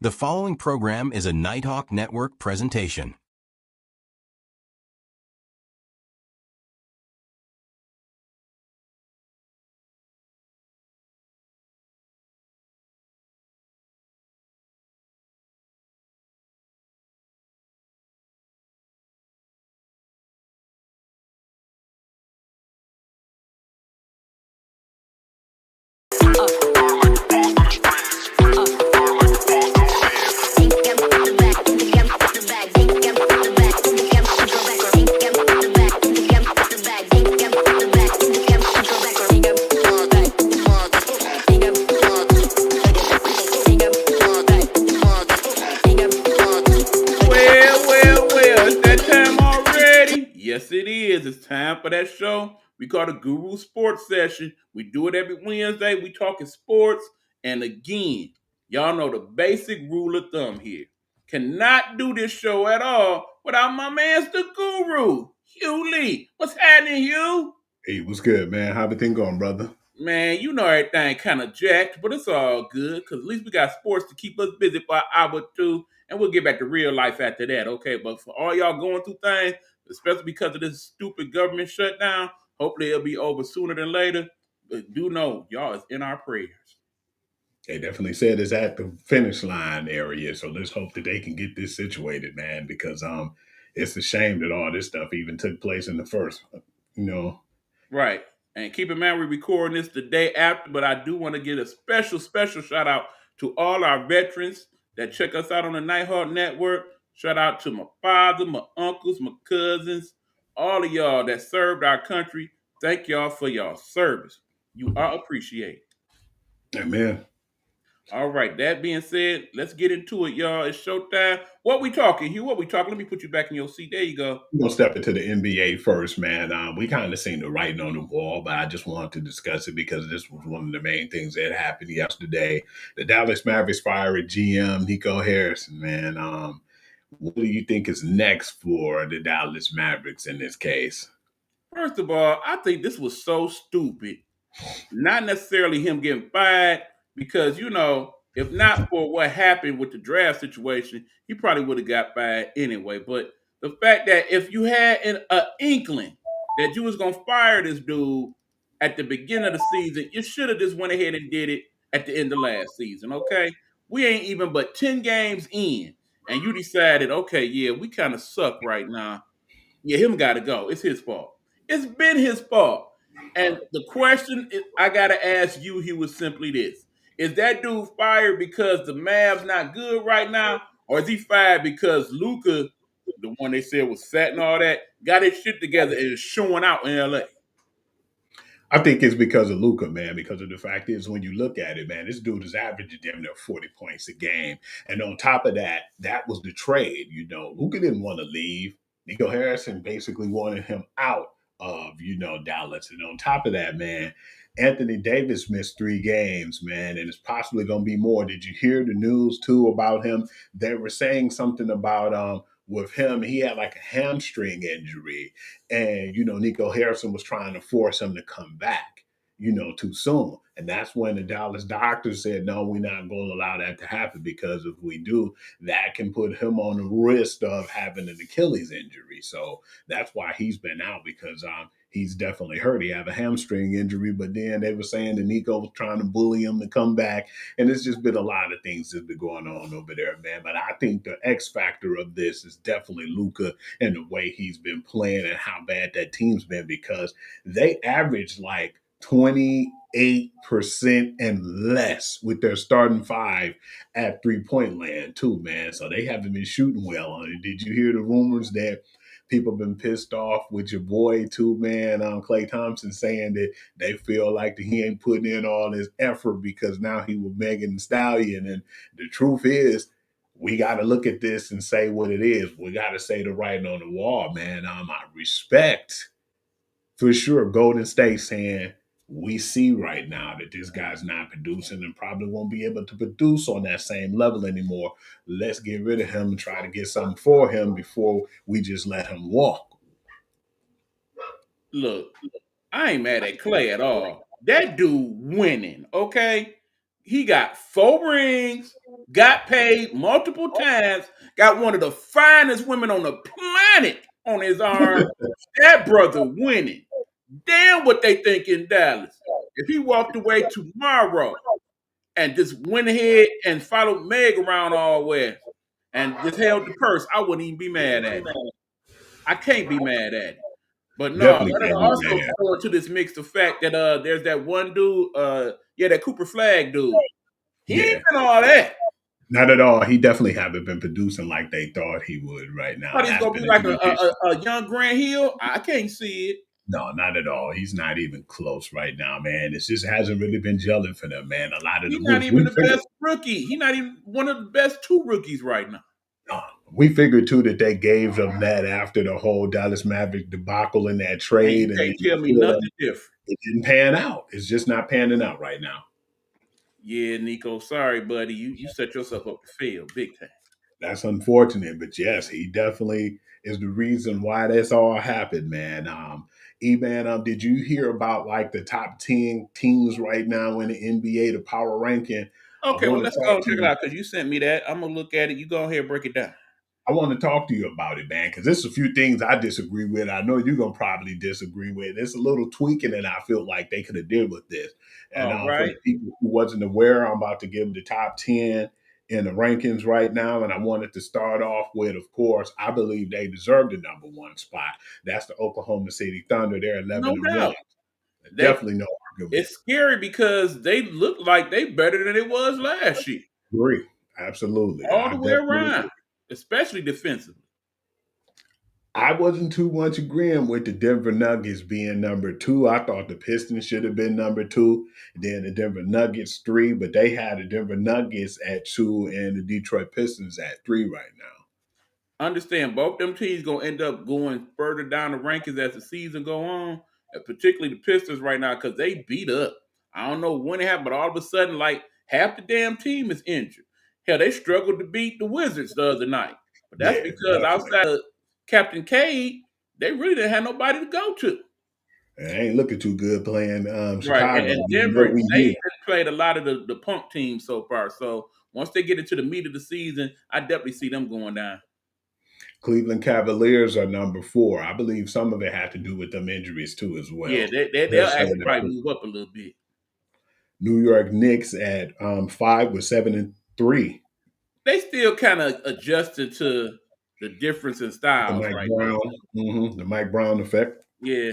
The following program is a Nighthawk Network presentation. Yes, it is. It's time for that show we call the Guru Sports Session. We do it every Wednesday. We talking sports. And again, y'all know the basic rule of thumb here. Cannot do this show at all without my man's the Guru, Hugh Lee. What's happening, Hugh? Hey, what's good, man? How everything going, brother? Man, you know everything kind of jacked, but it's all good because at least we got sports to keep us busy for an hour or two, and we'll get back to real life after that, okay? But for all y'all going through things, especially because of this stupid government shutdown, hopefully it'll be over sooner than later. But do know, y'all is in our prayers. They definitely said it's at the finish line area, so let's hope that they can get this situated, man, because it's a shame that all this stuff even took place in the first, you know. Right. And keep in mind, we're recording this the day after, but I do want to give a special shout out to all our veterans that check us out on the Nighthawk Network. Shout out to my father, my uncles, my cousins, all of y'all that served our country. Thank y'all for y'all service. You are appreciated. Amen. All right, that being said, let's get into it, y'all. It's showtime. What we talking, Hugh? What we talking? Let me put you back in your seat. There you go. We're gonna step into the NBA first, man. We kind of seen the writing on the wall, but I just wanted to discuss it because this was one of the main things that happened yesterday. The Dallas Mavericks fired GM Nico Harrison, man. What do you think is next for the Dallas Mavericks in this case? First of all, I think this was so stupid. Not necessarily him getting fired, because if not for what happened with the draft situation, he probably would have got fired anyway. But the fact that if you had an inkling that you was gonna fire this dude at the beginning of the season, you should have just went ahead and did it at the end of last season. Okay, we ain't even but 10 games in, and you decided, okay, yeah, we kind of suck right now. Yeah, him got to go. It's his fault. It's been his fault. And the question I got to ask you, he was simply this: is that dude fired because the Mavs not good right now, or is he fired because Luca, the one they said was fat and all that, got his shit together and is showing out in LA? I think it's because of Luca, man. Because of the fact is, when you look at it, man, this dude is averaging damn near 40 points a game, and on top of that, that was the trade. Luca didn't want to leave. Nico Harrison basically wanted him out of Dallas, and on top of that, man, Anthony Davis missed 3 games, man, and it's possibly going to be more. Did you hear the news too about him? They were saying something about with him, he had like a hamstring injury, and Nico Harrison was trying to force him to come back, too soon. And that's when the Dallas doctors said, no, we're not going to allow that to happen, because if we do, that can put him on the risk of having an Achilles injury. So that's why he's been out, because he's definitely hurt. He had a hamstring injury, but then they were saying that Nico was trying to bully him to come back. And it's just been a lot of things that's been going on over there, man. But I think the X factor of this is definitely Luca and the way he's been playing and how bad that team's been, because they averaged like 28% and less with their starting five at 3-point land too, man. So they haven't been shooting well on it. Did you hear the rumors that people have been pissed off with your boy too, man? Klay Thompson saying that they feel like that he ain't putting in all his effort because now he was Megan Thee Stallion. And the truth is, we got to look at this and say what it is. We got to say the writing on the wall, man. I respect for sure Golden State saying, we see right now that this guy's not producing and probably won't be able to produce on that same level anymore. Let's get rid of him and try to get something for him before we just let him walk. Look, I ain't mad at Clay at all. That dude winning, okay? He got 4 rings, got paid multiple times, got one of the finest women on the planet on his arm. That brother winning. Damn what they think in Dallas. If he walked away tomorrow and just went ahead and followed Meg around all west and just held the purse, I wouldn't even be mad at it. I can't be mad at it. But no, Definitely let us can't be also mad. go into this mix of fact that there's that one dude, that Cooper Flag dude. He Yeah. ain't been all that. Not at all. He definitely haven't been producing like they thought he would right now. Thought he's That's gonna be been like a huge issue. a young Grant Hill. I can't see it. No, not at all. He's not even close right now, man. It just hasn't really been gelling for them, man. A lot of the He's not moves even the best rookie. He's not even one of the best 2 rookies right now. we figured too that they gave them that after the whole Dallas Maverick debacle in that trade, You and can't tell me nothing different. it didn't pan out. It's just not panning out right now. Yeah, Nico. Sorry, buddy. You set yourself up to fail big time. That's unfortunate, but yes, he definitely is the reason why this all happened, man. E-Man, did you hear about like the top 10 teams right now in the NBA, the power ranking? Okay, well, let's go and check it you. out because you sent me that. I'm gonna look at it. You go ahead and break it down. I want to talk to you about it, man, because there's a few things I disagree with. I know you're gonna probably disagree with. There's a little tweaking that I feel like they could have did with this. And All for right. the people who wasn't aware, I'm about to give them the top 10 in the rankings right now. And I wanted to start off with, of course, I believe they deserve the number 1 spot. That's the Oklahoma City Thunder. They're 11 No doubt. Definitely no argument. It's scary because they look like they better than it was last year. Agree. Absolutely. All the way around, especially defensively. I wasn't too much agreeing with the Denver Nuggets being number 2. I thought the Pistons should have been number 2, then the Denver Nuggets 3, but they had the Denver Nuggets at 2 and the Detroit Pistons at 3 right now. Understand, both them teams going to end up going further down the rankings as the season go on, and particularly the Pistons right now because they beat up. I don't know when it happened, but all of a sudden, like, half the damn team is injured. Hell, they struggled to beat the Wizards the other night. But that's because outside of Captain Cade, they really didn't have nobody to go to. They ain't looking too good playing Chicago. Right, and Denver, they played a lot of the punk teams so far. So once they get into the meat of the season, I definitely see them going down. Cleveland Cavaliers are number 4. I believe some of it had to do with them injuries too as well. Yeah, they'll actually probably move up a little bit. New York Knicks at 5 with 7-3. They still kind of adjusted to the difference in styles, right? The Mike Brown effect. Yeah.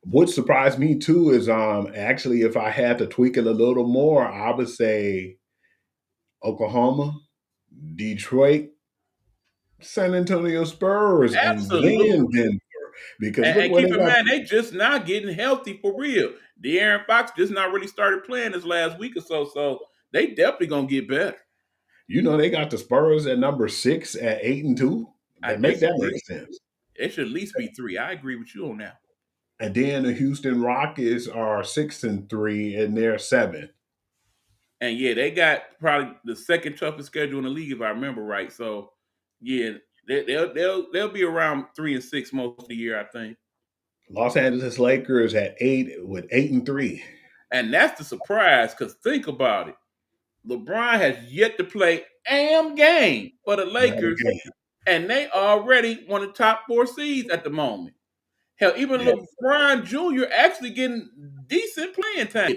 What surprised me too is actually, if I had to tweak it a little more, I would say Oklahoma, Detroit, San Antonio Spurs, Absolutely. and then Denver. Because and keep in mind, they just not getting healthy for real. De'Aaron Fox just not really started playing this last week or so they definitely gonna get better. You know, they got the Spurs at number 6 at 8-2. That make sense. It should at least be 3. I agree with you on that. And then the Houston Rockets are 6-3, and they're 7. And yeah, they got probably the second toughest schedule in the league, if I remember right. So yeah, they'll be around 3 and 6 most of the year, I think. Los Angeles Lakers at 8 with 8-3. And that's the surprise, because think about it. LeBron has yet to play a game for the Lakers, and they already one of the top 4 seeds at the moment. Hell, even LeBron Jr. actually getting decent playing time.